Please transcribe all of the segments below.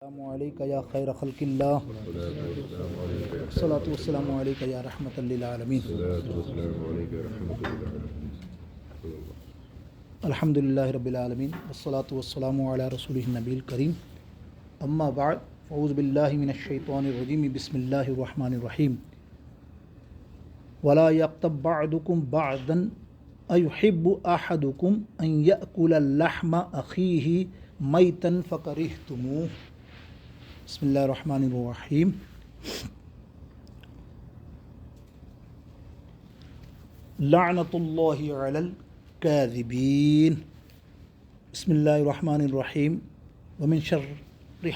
السلام علیکم یا خیر خلق اللہ، الصلاۃ والسلام علیکم یا رحمۃ للعالمین، الحمد للہ رب العالمین، والصلاۃ والسلام علی رسولہ النبی الکریم، اما بعد، اعوذ باللہ من الشیطان الرجیم، بسم اللہ الرحمن الرحیم، ولا یغتب بعضکم بعضا ایحب احدکم ان یأکل لحم اخیہ میتا فکرہتموہ۔ بسم اللہ الرحمن الرحیم۔ لعنت اللہ علی الکاذبین۔ بسم اللہ الرحمن الرحیم۔ ومن شر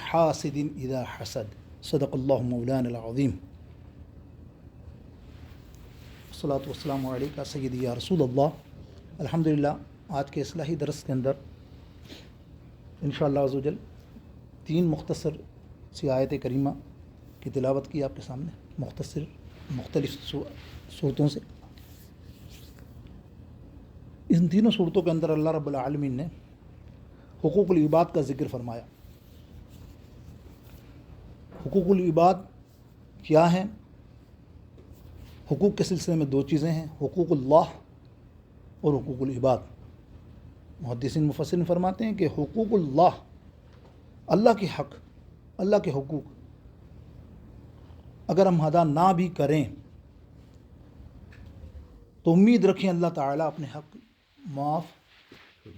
حاسد اذا حسد۔ صدق اللہ مولانا العظیم۔ الصلاۃ والسلام علیکہ سیدی یا رسول اللہ۔ الحمدللہ، آج کے اصلاحی درس کے اندر انشاءاللہ عز و جل 3 مختصر سی آیت کریمہ کی تلاوت کی آپ کے سامنے، مختلف صورتوں سے۔ ان تینوں صورتوں کے اندر اللہ رب العالمین نے حقوق العباد کا ذکر فرمایا۔ حقوق العباد کیا ہیں؟ حقوق کے سلسلے میں 2 چیزیں ہیں، حقوق اللہ اور حقوق العباد۔ محدثین مفسرین فرماتے ہیں کہ حقوق اللہ، اللہ کے حق، اللہ کے حقوق اگر ہم ادا نہ بھی کریں تو امید رکھیں اللہ تعالیٰ اپنے حق معاف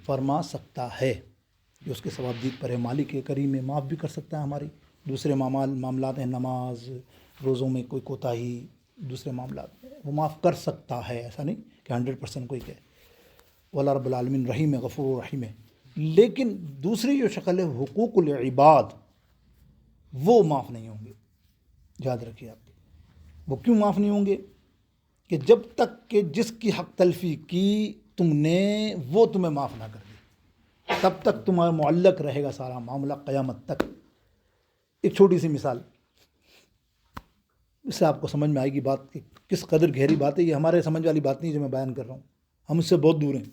فرما سکتا ہے، جو اس کے ثوابدید پر ہے۔ مالک کریم میں معاف بھی کر سکتا ہے ہماری دوسرے معاملات ہیں، نماز روزوں میں کوئی کوتاہی، دوسرے معاملات میں وہ معاف کر سکتا ہے، ایسا نہیں کہ 100% کوئی کہے۔ واللہ رب العالمین رحیم ہے، غفور رحیم ہے۔ لیکن دوسری جو شکل ہے حقوق العباد، وہ معاف نہیں ہوں گے۔ یاد رکھیے آپ، وہ کیوں معاف نہیں ہوں گے؟ کہ جب تک کہ جس کی حق تلفی کی تم نے وہ تمہیں معاف نہ کر دے، تب تک تمہارا معلق رہے گا سارا معاملہ قیامت تک۔ ایک چھوٹی سی مثال، اس سے آپ کو سمجھ میں آئے گی بات کہ کس قدر گہری بات ہے۔ یہ ہمارے سمجھ والی بات نہیں جو میں بیان کر رہا ہوں، ہم اس سے بہت دور ہیں۔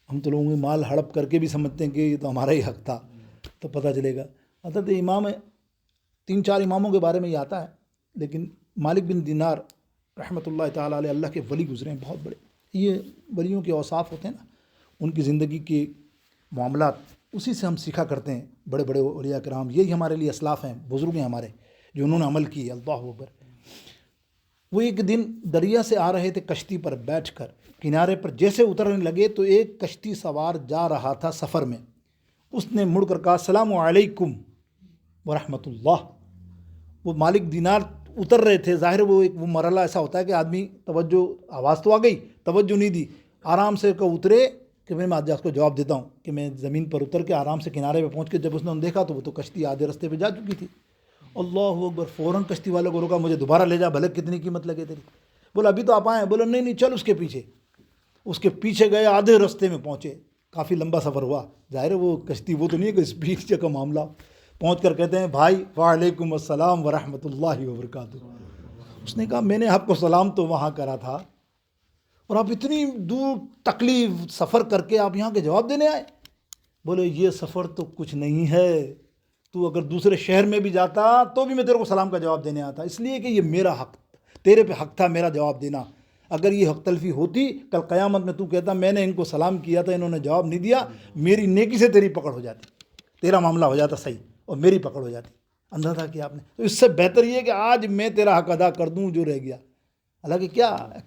ہم تو لوگوں کے مال ہڑپ کر کے بھی سمجھتے ہیں کہ یہ تو ہمارا ہی حق تھا، تو پتہ چلے گا۔ حضرت امام 3-4 اماموں کے بارے میں یہ آتا ہے، لیکن مالک بن دینار رحمۃ اللہ تعالیٰ علیہ، اللہ کے ولی گزرے ہیں بہت بڑے۔ یہ ولیوں کے اوصاف ہوتے ہیں نا، ان کی زندگی کے معاملات، اسی سے ہم سیکھا کرتے ہیں۔ بڑے بڑے اولیاء کرام یہی ہمارے لیے اسلاف ہیں، بزرگ ہیں ہمارے، جو انہوں نے عمل کی ہے۔ اللہ اکبر۔ وہ ایک دن دریا سے آ رہے تھے کشتی پر بیٹھ کر، کنارے پر جیسے اترنے لگے تو ایک کشتی سوار جا رہا تھا سفر میں، اس نے مڑ کر کہا السلام علیکم ورحمۃ اللہ۔ وہ مالک دینار اتر رہے تھے، ظاہر وہ مرحلہ ایسا ہوتا ہے کہ آدمی توجہ، آواز تو آ گئی، توجہ نہیں دی، آرام سے اترے کہ میں آج اس کو جواب دیتا ہوں، کہ میں زمین پر اتر کے آرام سے کنارے پہ پہنچ کے جب اس نے دیکھا تو وہ تو کشتی آدھے رستے پہ جا چکی تھی۔ اللہ اکبر، فوراً کشتی والے کو روکا، مجھے دوبارہ لے جا، بھلے کتنی قیمت لگے تیری۔ بولا ابھی تو آپ آئے ہیں۔ بولا نہیں چل اس کے پیچھے۔ اس کے پیچھے گئے، آدھے رستے میں پہنچے، کافی لمبا سفر ہوا۔ ظاہر ہے وہ کشتی وہ تو نہیں ہے کہ اسپیڈ کا معاملہ۔ پہنچ کر کہتے ہیں بھائی وعلیکم السلام ورحمۃ اللہ وبرکاتہ۔ اس نے کہا میں نے آپ کو سلام تو وہاں کرا تھا، اور آپ اتنی دور تکلیف سفر کر کے آپ یہاں کے جواب دینے آئے؟ بولے یہ سفر تو کچھ نہیں ہے، تو اگر دوسرے شہر میں بھی جاتا تو بھی میں تیرے کو سلام کا جواب دینے آتا، اس لیے کہ یہ میرا حق، تیرے پہ حق تھا میرا جواب دینا۔ اگر یہ حق تلفی ہوتی، کل قیامت میں تو کہتا میں نے ان کو سلام کیا تھا، انہوں نے جواب نہیں دیا، میری نیکی سے تیری پکڑ ہو جاتی، تیرا معاملہ ہو جاتا صحیح اور میری پکڑ ہو جاتی۔ اندازہ کیا آپ نے؟ تو اس سے بہتر یہ ہے کہ آج میں تیرا حق ادا کر دوں جو رہ گیا۔ حالانکہ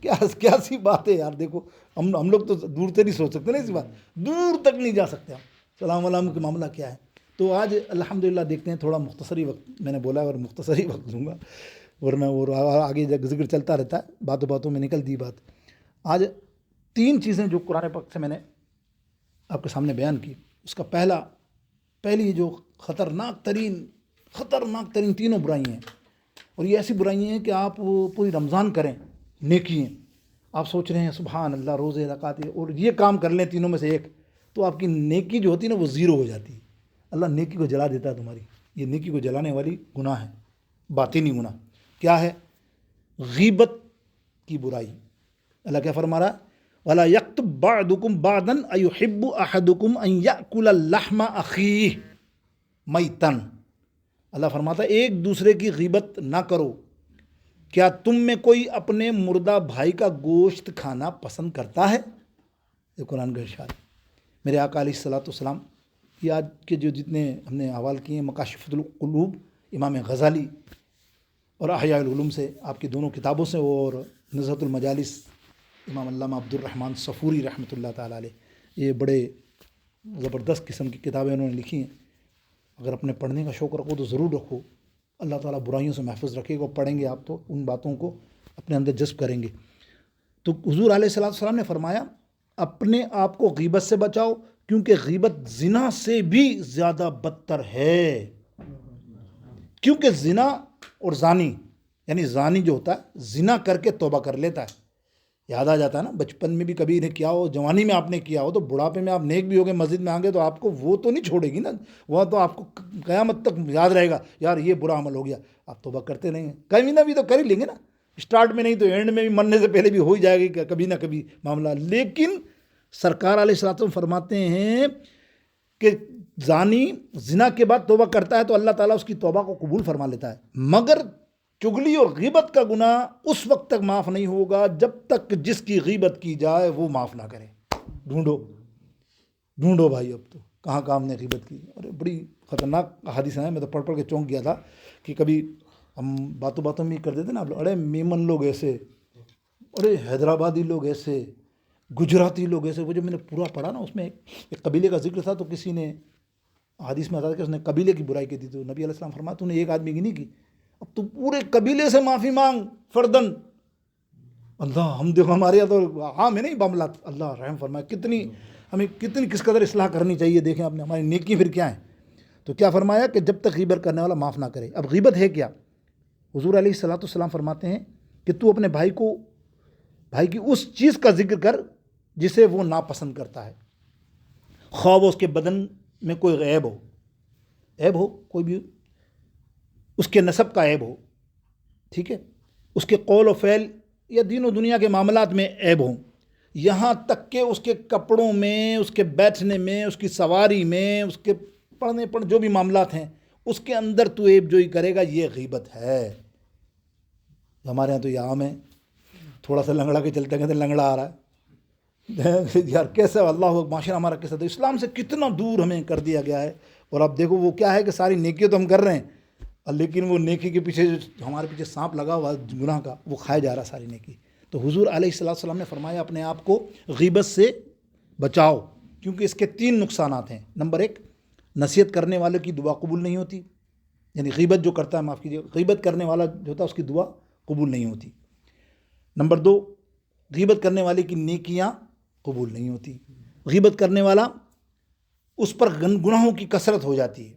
کیا سی بات ہے یار، دیکھو ہم لوگ تو دور سے نہیں سوچ سکتے نا، اس بات دور تک نہیں جا سکتے ہم۔ سلام علیکم کا معاملہ کیا ہے؟ تو آج الحمدللہ دیکھتے ہیں، تھوڑا مختصری وقت میں نے بولا اور مختصری وقت لوں گا، ورنہ وہ آگے ذکر چلتا رہتا ہے، باتوں باتوں میں نکل دی بات۔ آج 3 چیزیں جو قرآن پاک سے میں نے آپ کے سامنے بیان کی، اس کا پہلی جو خطرناک ترین 3 برائی ہیں، اور یہ ایسی برائی ہیں کہ آپ پوری رمضان کریں نیکی ہیں، آپ سوچ رہے ہیں سبحان اللہ، روزے رکعت اور یہ کام کر لیں تینوں میں سے ایک، تو آپ کی نیکی جو ہوتی ہے نا وہ 0 ہو جاتی ہے۔ اللہ نیکی کو جلا دیتا ہے تمہاری۔ یہ نیکی کو جلانے والی گناہ ہے، باطنی گناہ۔ کیا ہے؟ غیبت کی برائی۔ اللہ کیا فرما رہا ہے؟ وَلَا يَكْتُبْ بَعْضُكُمْ بَعْضًا أَيُحِبُّ أَحَدُكُمْ أَن يَأْكُلَ لَحْمَ أَخِيهِ مَيْتًا۔ اللہ فرماتا ہے ایک دوسرے کی غیبت نہ کرو. کیا تم میں کوئی اپنے مردہ بھائی کا گوشت کھانا پسند کرتا ہے؟ یہ قرآن کا ارشاد. میرے آقا علیہ الصلوۃ والسلام یہ آج کے جو جتنے ہم نے حوال کیے ہیں مکاشفۃ القلوب امام غزالی اور احیاء العلوم سے، آپ کی دونوں کتابوں سے، اور نزہۃ المجالس امام علامہ عبد الرحمن صفوری رحمۃ اللہ تعالیٰ علیہ، یہ بڑے زبردست قسم کی کتابیں انہوں نے لکھی ہیں. اگر اپنے پڑھنے کا شوق رکھو تو ضرور رکھو. اللہ تعالیٰ برائیوں سے محفوظ رکھے گا. پڑھیں گے آپ تو ان باتوں کو اپنے اندر جذب کریں گے. تو حضور علیہ الصلوۃ والسلام نے فرمایا اپنے آپ کو غیبت سے بچاؤ، کیونکہ غیبت زنا سے بھی زیادہ بدتر ہے. کیونکہ زنا اور زانی، یعنی زانی جو ہوتا ہے زنا کر کے توبہ کر لیتا ہے. یاد آ جاتا ہے نا، بچپن میں بھی کبھی نے کیا ہو، جوانی میں آپ نے کیا ہو، تو بڑھاپے میں آپ نیک بھی ہو گئے، مسجد میں آ گئے، تو آپ کو وہ تو نہیں چھوڑے گی نا، وہ تو آپ کو قیامت تک یاد رہے گا یار یہ برا عمل ہو گیا. آپ توبہ کرتے نہیں ہیں، کبھی نہ بھی تو کر ہی لیں گے نا، اسٹارٹ میں نہیں تو اینڈ میں بھی، مرنے سے پہلے بھی ہو ہی جائے گی کبھی نہ کبھی معاملہ. لیکن سرکار علیہ الصلوۃ والسلام فرماتے ہیں کہ زانی زنا کے بعد توبہ کرتا ہے تو اللہ تعالیٰ اس کی توبہ کو قبول فرما لیتا ہے، مگر چغلی اور غیبت کا گناہ اس وقت تک معاف نہیں ہوگا جب تک جس کی غیبت کی جائے وہ معاف نہ کرے. ڈھونڈو بھائی، اب تو کہاں کہاں ہم نے غیبت کی. اور بڑی خطرناک حادثہ ہے، میں تو پڑھ کے چونک گیا تھا کہ کبھی ہم باتوں میں کر دیتے نا، ارے میمن لوگ ایسے، ارے حیدرآبادی لوگ ایسے، گجراتی لوگ ایسے. وہ جو میں نے پورا پڑھا نا، اس میں ایک قبیلے کا ذکر تھا، تو کسی نے حدیث میں آتا تھا کہ اس نے قبیلے کی برائی کی تھی، تو نبی علیہ السلام فرمایا تو نے ایک آدمی کی نہیں کی، اب تو پورے قبیلے سے معافی مانگ فردن. اللہ ہم دیکھو ہمارے یہاں تو عام ہے نہیں معاملات. اللہ رحم فرمائے، ہمیں کس قدر اصلاح کرنی چاہیے. دیکھیں آپ نے ہماری نیکی پھر کیا ہے. تو کیا فرمایا کہ جب تک غیبت کرنے والا معاف نہ کرے. اب غیبت ہے کیا؟ حضور علیہ الصلوۃ والسلام فرماتے ہیں کہ تو اپنے بھائی کی اس چیز کا ذکر کر جسے وہ ناپسند کرتا ہے، خواہ وہ اس کے بدن میں کوئی عیب ہو کوئی بھی، اس کے نسب کا عیب ہو، ٹھیک ہے، اس کے قول و فعل یا دین و دنیا کے معاملات میں عیب ہوں، یہاں تک کہ اس کے کپڑوں میں، اس کے بیٹھنے میں، اس کی سواری میں، اس کے پڑھنے جو بھی معاملات ہیں اس کے اندر تو عیب جوئی کرے گا، یہ غیبت ہے. ہمارے ہاں تو یہ عام ہے، تھوڑا سا لنگڑا کے چلتے ہیں، لنگڑا آ رہا ہے یار کیسے. اللہ معاشرہ ہمارا کیسا، تو اسلام سے کتنا دور ہمیں کر دیا گیا ہے. اور اب دیکھو وہ کیا ہے کہ ساری نیکیاں تو ہم کر رہے ہیں، لیکن وہ نیکی کے پیچھے جو ہمارے پیچھے سانپ لگا ہوا گناہ کا، وہ کھایا جا رہا ساری نیکی. تو حضور علیہ الصلوۃ والسلام نے فرمایا اپنے آپ کو غیبت سے بچاؤ، کیونکہ اس کے 3 نقصانات ہیں. نمبر 1، نصیحت کرنے والے کی دعا قبول نہیں ہوتی، یعنی غیبت جو کرتا ہے، معاف کیجیے، غیبت کرنے والا جو ہوتا ہے اس کی دعا قبول نہیں ہوتی. نمبر 2، غیبت کرنے والے کی نیکیاں قبول نہیں ہوتی. غیبت کرنے والا اس پر گناہوں کی کثرت ہو جاتی ہے.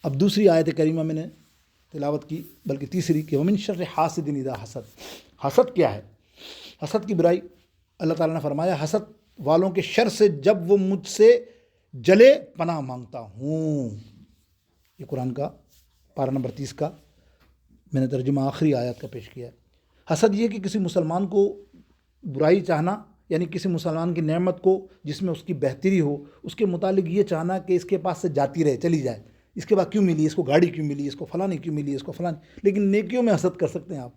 اب دوسری آیت کریمہ میں نے تلاوت کی، بلکہ تیسری، کہ ومن شر حاسد اذا حسد. حسد کیا ہے؟ حسد کی برائی اللہ تعالیٰ نے فرمایا حسد والوں کے شر سے جب وہ مجھ سے جلے پناہ مانگتا ہوں. یہ قرآن کا پارہ نمبر 30 کا میں نے ترجمہ آخری آیات کا پیش کیا ہے. حسد یہ کہ کسی مسلمان کو برائی چاہنا، یعنی کسی مسلمان کی نعمت کو جس میں اس کی بہتری ہو، اس کے متعلق یہ چاہنا کہ اس کے پاس سے جاتی رہے، چلی جائے، اس کے بعد کیوں ملی، اس کو گاڑی کیوں ملی، اس کو فلاں کیوں ملی، اس کو فلاں. لیکن نیکیوں میں حسد کر سکتے ہیں آپ.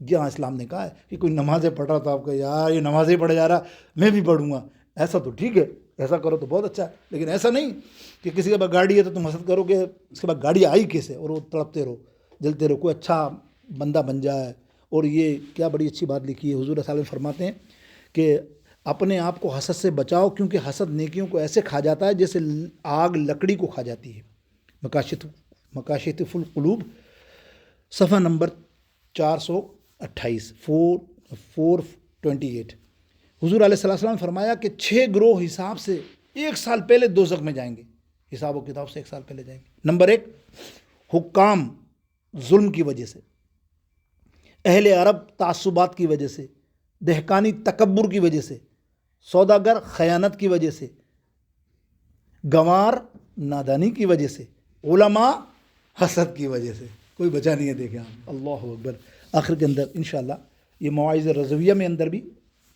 جہاں اسلام نے کہا ہے کہ کوئی نمازیں پڑھ رہا تھا، آپ کا یار یہ نمازیں پڑھ جا رہا، میں بھی پڑھوں گا، ایسا تو ٹھیک ہے، ایسا کرو تو بہت اچھا ہے. لیکن ایسا نہیں کہ کسی کے پاس گاڑی ہے تو تم حسد کرو کہ اس کے پاس گاڑی آئی کیسے، اور وہ تڑپتے رہو، جلتے رہو، کوئی اچھا بندہ بن جائے. اور یہ کیا بڑی اچھی بات لکھی ہے، حضور صلی اللہ علیہ وسلم فرماتے ہیں کہ اپنے آپ کو حسد سے بچاؤ، کیونکہ حسد نیکیوں کو ایسے کھا جاتا ہے جیسے آگ لکڑی کو کھا جاتی ہے. مکاشف القلوب صفحہ نمبر 428 428. حضور علیہ السلام نے فرمایا کہ 6 گروہ حساب سے 1 سال پہلے دوزخ میں جائیں گے، حساب و کتاب سے 1 سال پہلے جائیں گے. نمبر 1، حکام ظلم کی وجہ سے، اہل عرب تعصبات کی وجہ سے، دہقانی تکبر کی وجہ سے، سوداگر خیانت کی وجہ سے، گنوار نادانی کی وجہ سے، علماء حسد کی وجہ سے. کوئی بچا نہیں ہے. دیکھیں آپ، اللہ اکبر. آخر کے اندر انشاءاللہ یہ مواعظ رضویہ میں اندر بھی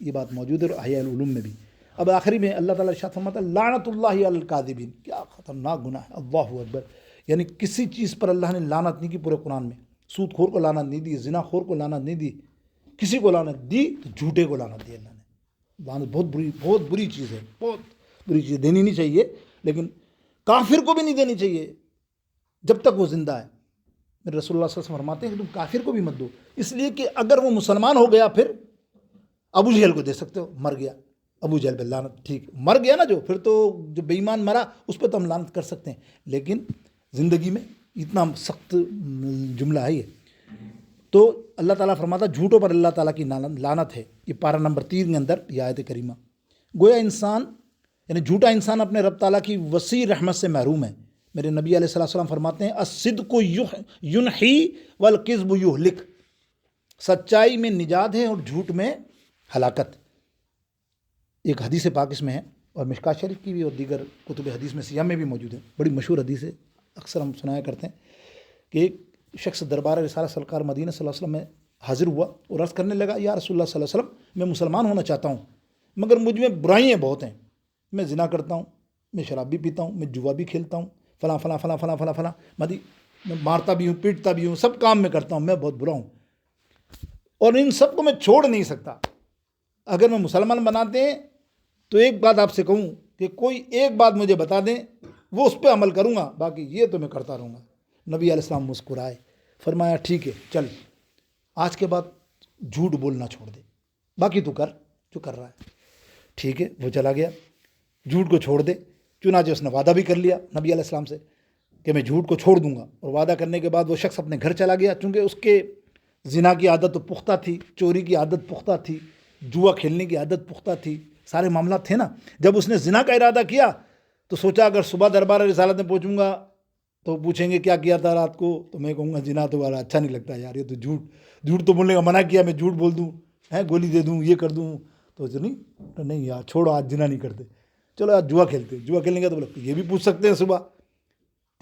یہ بات موجود ہے، اور احیاء العلوم میں بھی. اب آخری میں اللہ تعالیٰ ارشاد فرماتا ہے لعنت اللہ علی الکاذبین. کیا خطرناک گناہ ہے، اللہ اکبر. یعنی کسی چیز پر اللہ نے لعنت نہیں کی پورے قرآن میں. سود خور کو لعنت نہیں دی, زنا خور کو لعنت نہیں دی, کسی کو لعنت دی تو جھوٹے کو لعنت دی اللہ نے. لعنت بہت بری چیز ہے, بہت بری چیز, دینی نہیں چاہیے, لیکن کافر کو بھی نہیں دینی چاہیے جب تک وہ زندہ ہے. میرے رسول اللہ صلی اللہ علیہ وسلم فرماتے ہیں کہ تم کافر کو بھی مت دو, اس لیے کہ اگر وہ مسلمان ہو گیا پھر ابو جہل کو دے سکتے ہو, مر گیا ابو جہل پہ لعنت, ٹھیک مر گیا نا جو, پھر تو جو بے ایمان مرا اس پہ تو ہم لعنت کر سکتے ہیں, لیکن زندگی میں اتنا سخت جملہ ہے یہ. تو اللہ تعالیٰ فرماتا جھوٹوں پر اللہ تعالیٰ کی لعنت ہے. یہ پارہ نمبر 3 کے اندر یہ آیت کریمہ. گویا انسان یعنی جھوٹا انسان اپنے رب تعالیٰ کی وسیع رحمت سے محروم ہے. میرے نبی علیہ الصلوۃ والسلام فرماتے ہیں الصدق ینحی والکذب یہلک, سچائی میں نجات ہے اور جھوٹ میں ہلاکت. ایک حدیث پاک اس میں ہے, اور مشکات شریف کی بھی اور دیگر کتب حدیث میں سیاہ میں بھی موجود ہے. بڑی مشہور حدیث ہے, اکثر ہم سنایا کرتے ہیں کہ ایک شخص دربار رسالہ سرکار مدینہ صلی اللہ علیہ وسلم میں حاضر ہوا اور عرض کرنے لگا یا رسول اللہ صلی اللہ علیہ وسلم, میں مسلمان ہونا چاہتا ہوں مگر مجھ میں برائیاں بہت ہیں, میں زنا کرتا ہوں, میں شراب بھی پیتا ہوں, میں جوا بھی کھیلتا ہوں, فلاں فلاں فلاں فلاں فلاں فلاں میں مارتا بھی ہوں, پیٹتا بھی ہوں, سب کام میں کرتا ہوں, میں بہت برا ہوں اور ان سب کو میں چھوڑ نہیں سکتا. اگر میں مسلمان بناتے ہیں تو ایک بات آپ سے کہوں کہ کوئی ایک بات مجھے بتا دیں, وہ اس پہ عمل کروں گا, باقی یہ تو میں کرتا رہوں گا. نبی علیہ السلام مسکرائے, فرمایا ٹھیک ہے چل, آج کے بعد جھوٹ بولنا چھوڑ دے, باقی تو کر جو کر رہا ہے. ٹھیک ہے, وہ چلا گیا, جھوٹ کو چھوڑ دے. چنانچہ اس نے وعدہ بھی کر لیا نبی علیہ السلام سے کہ میں جھوٹ کو چھوڑ دوں گا, اور وعدہ کرنے کے بعد وہ شخص اپنے گھر چلا گیا. چونکہ اس کے زنا کی عادت تو پختہ تھی, چوری کی عادت پختہ تھی, جوا کھیلنے کی عادت پختہ تھی, سارے معاملات تھے نا. جب اس نے زنا کا ارادہ کیا تو سوچا اگر صبح دربار رسالت میں پہنچوں گا تو پوچھیں گے کیا کیا تھا رات کو, تو میں کہوں گا زنا تو والا اچھا نہیں لگتا یار, یہ تو جھوٹ تو بولنے کا منع کیا, میں جھوٹ بول دوں, گولی دے دوں, یہ کر دوں, تو نہیں یار چھوڑو, آج زنا نہیں کرتے, چلو آج جوا کھیلتے. جوا کھیلنے کا تو بولے یہ بھی پوچھ سکتے ہیں صبح,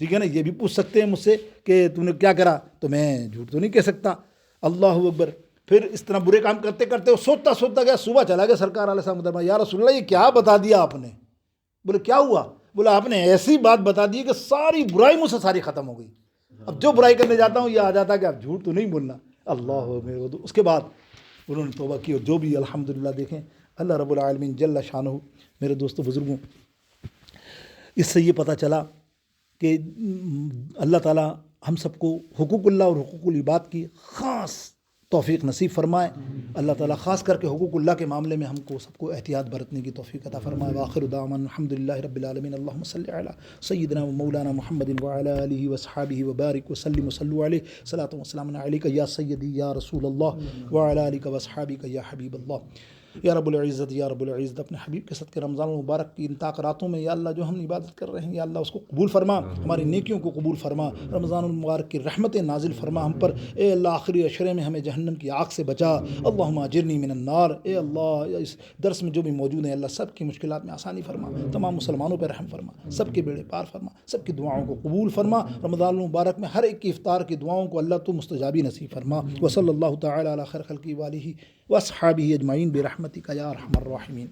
ٹھیک ہے نا, یہ بھی پوچھ سکتے ہیں مجھ سے کہ تم نے کیا کرا, تو میں جھوٹ تو نہیں کہہ سکتا. اللہ اکبر. پھر اس طرح برے کام کرتے کرتے وہ سوچتا گیا, صبح چلا گیا سرکار علیہ السلام, یا رسول اللہ یہ کیا بتا دیا آپ نے. بولے کیا ہوا, بولا آپ نے ایسی بات بتا دی کہ ساری برائی مجھ سے ساری ختم ہو گئی. اب جو برائی کرنے جاتا ہوں یہ آ جاتا ہے کہ آپ جھوٹ تو نہیں بولنا. اللہ اکبر. اس کے بعد انہوں نے توبہ کی, اور جو بھی الحمدللہ دیکھیں اللہ رب العالمین جل شانہ. میرے دوستو بزرگوں, اس سے یہ پتہ چلا کہ اللہ تعالیٰ ہم سب کو حقوق اللہ اور حقوق العباد کی خاص توفیق نصیب فرمائے. اللہ تعالیٰ خاص کر کے حقوق اللہ کے معاملے میں ہم کو سب کو احتیاط برتنے کی توفیق عطا فرمائے. وآخر دعوانا الحمدللہ رب العالمین. اللہم صلی علی سیدنا و مولانا محمد وعلی آلہ وصحابہ وبارک وسلم وصلوا علیہ صلاۃ و سلام علیک یا سیدی یا رسول اللہ وعلی آلہ وصحابہ یا حبیب اللہ. یا رب العزت یا رب العزت, اپنے حبیب کے صدقے رمضان المبارک کی ان راتوں میں یا اللہ جو ہم عبادت کر رہے ہیں یا اللہ اس کو قبول فرما, ہماری نیکیوں کو قبول فرما. رمضان المبارک کی رحمتیں نازل فرما ہم پر. اے اللہ آخری عشرے میں ہمیں جہنم کی آگ سے بچا. اللہم اجرنی من النار. اے اللہ اس درس میں جو بھی موجود ہیں اللہ سب کی مشکلات میں آسانی فرما, تمام مسلمانوں پہ رحم فرما, سب کے بیڑے پار فرما, سب کی دعاؤں کو قبول فرما. رمضان المبارک میں ہر ایک کی افطار کی دعاؤں کو اللہ تو مستجابی نصیب فرما. وصلی اللہ تعالی علی خیر خلقہ وآلہ واصحابہ اجمعین برحمتک یا ارحم الراحمین.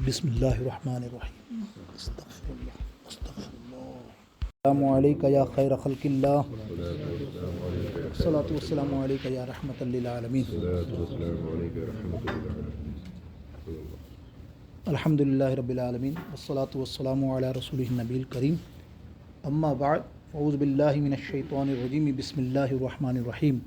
بسم اللہ الرحمن الرحیم. استغفر اللہ استغفر اللہ. السلام علیکہ یا خیر خلق اللہ. الصلاۃ والسلام علیکہ یا رحمۃ للعالمین. الحمدللہ رب العالمین والصلاۃ والسلام علی رسولہ النبی الکریم. اما بعد, اعوذ باللہ من الشیطان الرجیم. بسم اللہ الرحمن الرحیم.